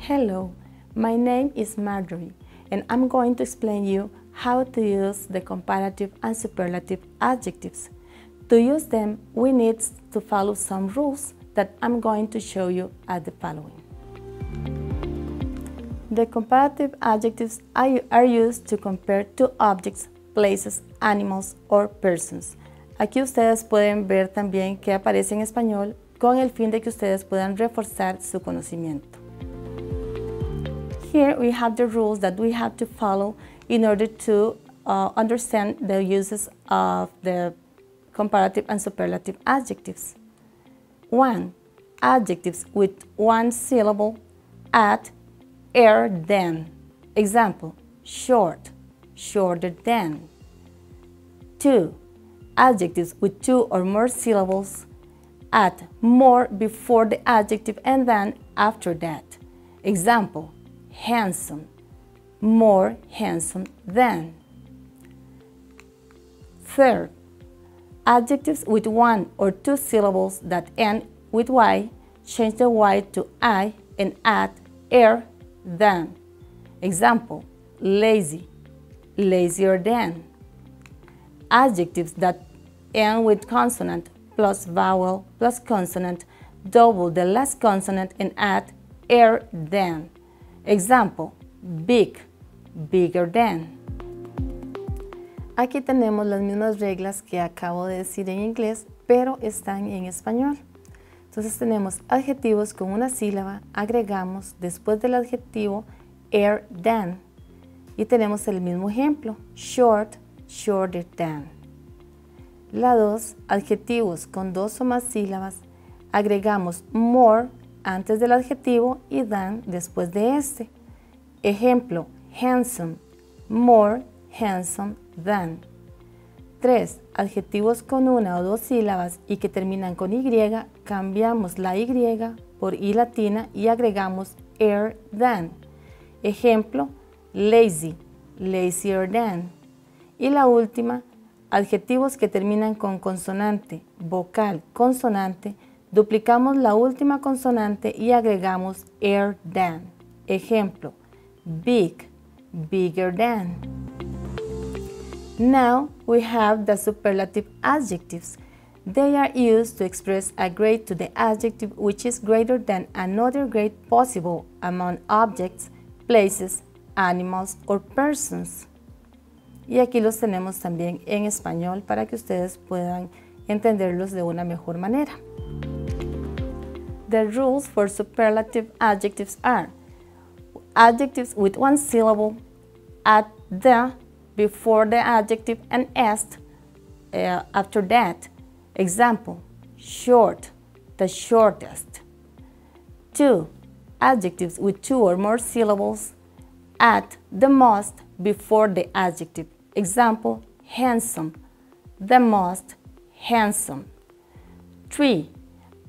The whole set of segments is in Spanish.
Hello, my name is Marjorie, and I'm going to explain you how to use the comparative and superlative adjectives. To use them, we need to follow some rules that I'm going to show you at the following. The comparative adjectives are used to compare two objects, places, animals, or persons. Aquí ustedes pueden ver también que aparece en español con el fin de que ustedes puedan reforzar su conocimiento. Here we have the rules that we have to follow in order to understand the uses of the comparative and superlative adjectives. 1. Adjectives with one syllable, at, than. Example, short, shorter than. 2. Adjectives with two or more syllables, at, more before the adjective and than after that. Example, handsome, more handsome than. 3rd, adjectives with one or two syllables that end with y, change the y to I and add than. Example, lazy, lazier than. Adjectives that end with consonant plus vowel plus consonant, double the last consonant and add than. Example, big, bigger than. Aquí tenemos las mismas reglas que acabo de decir en inglés, pero están en español. Entonces tenemos adjetivos con una sílaba, agregamos después del adjetivo than. Y tenemos el mismo ejemplo, short, shorter than. La 2, adjetivos con dos o más sílabas, agregamos more antes del adjetivo y than después de este. Ejemplo, handsome, more handsome than. 3. Adjetivos con una o dos sílabas y que terminan con y, cambiamos la y por i latina y agregamos than. Ejemplo, lazy, lazier than. Y la última, adjetivos que terminan con consonante, vocal, consonante, duplicamos la última consonante y agregamos than. Ejemplo, big, bigger than. Now we have the superlative adjectives. They are used to express a grade to the adjective which is greater than another grade possible among objects, places, animals, or persons. Y aquí los tenemos también en español para que ustedes puedan entenderlos de una mejor manera. The rules for superlative adjectives are adjectives with one syllable, at, the, before the adjective and est after that. Example, short, the shortest. 2. Adjectives with two or more syllables, at, the most, before the adjective. Example, handsome, the most handsome. 3.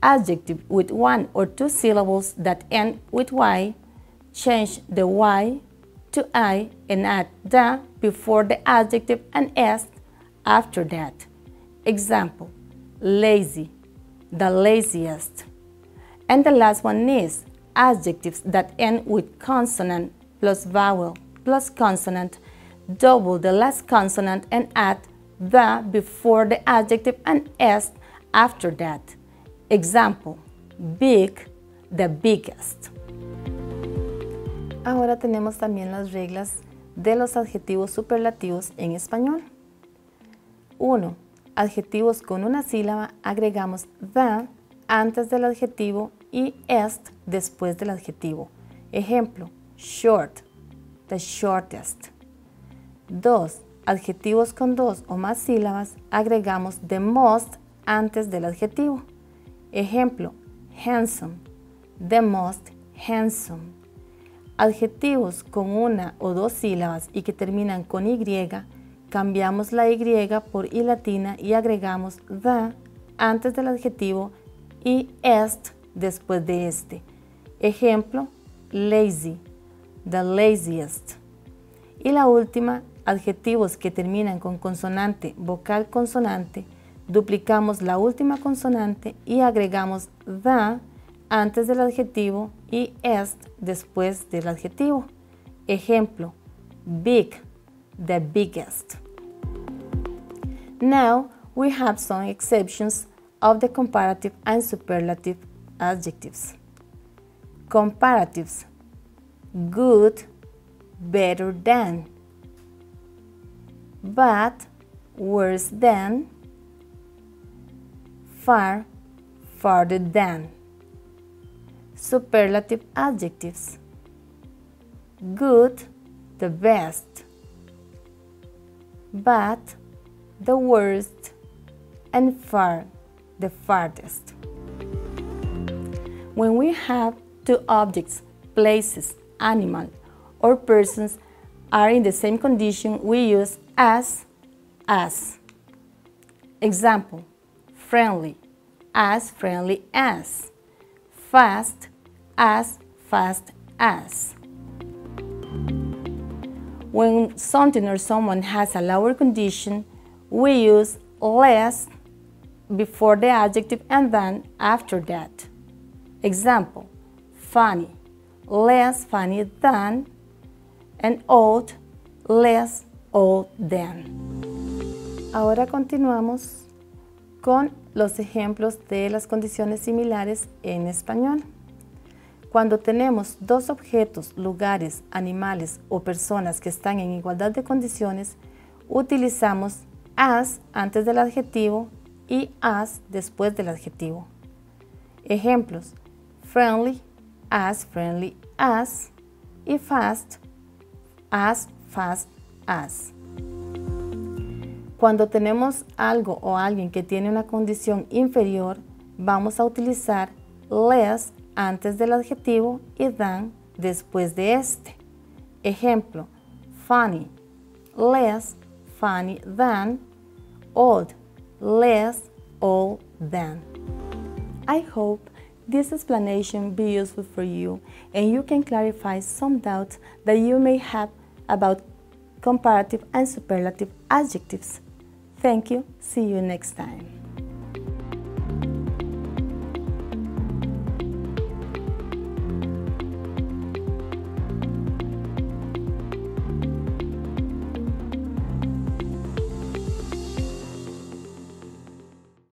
Adjective with one or two syllables that end with y, change the y to I and add the before the adjective and est after that. Example, lazy, the laziest. And the last one is adjectives that end with consonant plus vowel plus consonant, double the last consonant and add the before the adjective and est after that. Example, big, the biggest. Ahora tenemos también las reglas de los adjetivos superlativos en español. 1. Adjetivos con una sílaba, agregamos the antes del adjetivo y est después del adjetivo. Ejemplo, short, the shortest. 2. Adjetivos con dos o más sílabas, agregamos the most antes del adjetivo. Ejemplo, handsome, the most handsome. Adjetivos con una o dos sílabas y que terminan con y, cambiamos la y por i latina y agregamos the antes del adjetivo y est después de este. Ejemplo, lazy, the laziest. Y la última, adjetivos que terminan con consonante, vocal, consonante, duplicamos la última consonante y agregamos the antes del adjetivo y est después del adjetivo. Ejemplo, big, the biggest. Now we have some exceptions of the comparative and superlative adjectives. Comparatives: good, better than; bad, worse than; far, farther than. Superlative adjectives: good, the best; bad, the worst; and far, the farthest. When we have two objects, places, animal, or persons are in the same condition, we use as. Example, friendly, as friendly as; fast, as fast as. When something or someone has a lower condition, we use less before the adjective and than after that. Example, funny, less funny than; and old, less old than. Ahora continuamos con los ejemplos de las condiciones similares en español. Cuando tenemos dos objetos, lugares, animales o personas que están en igualdad de condiciones, utilizamos as antes del adjetivo y as después del adjetivo. Ejemplos, friendly as, y fast as fast as. Cuando tenemos algo o alguien que tiene una condición inferior, vamos a utilizar less antes del adjetivo y than después de este. Ejemplo, funny, less funny than; old, less old than. I hope this explanation be useful for you and you can clarify some doubts that you may have about comparative and superlative adjectives. Thank you. See you next time.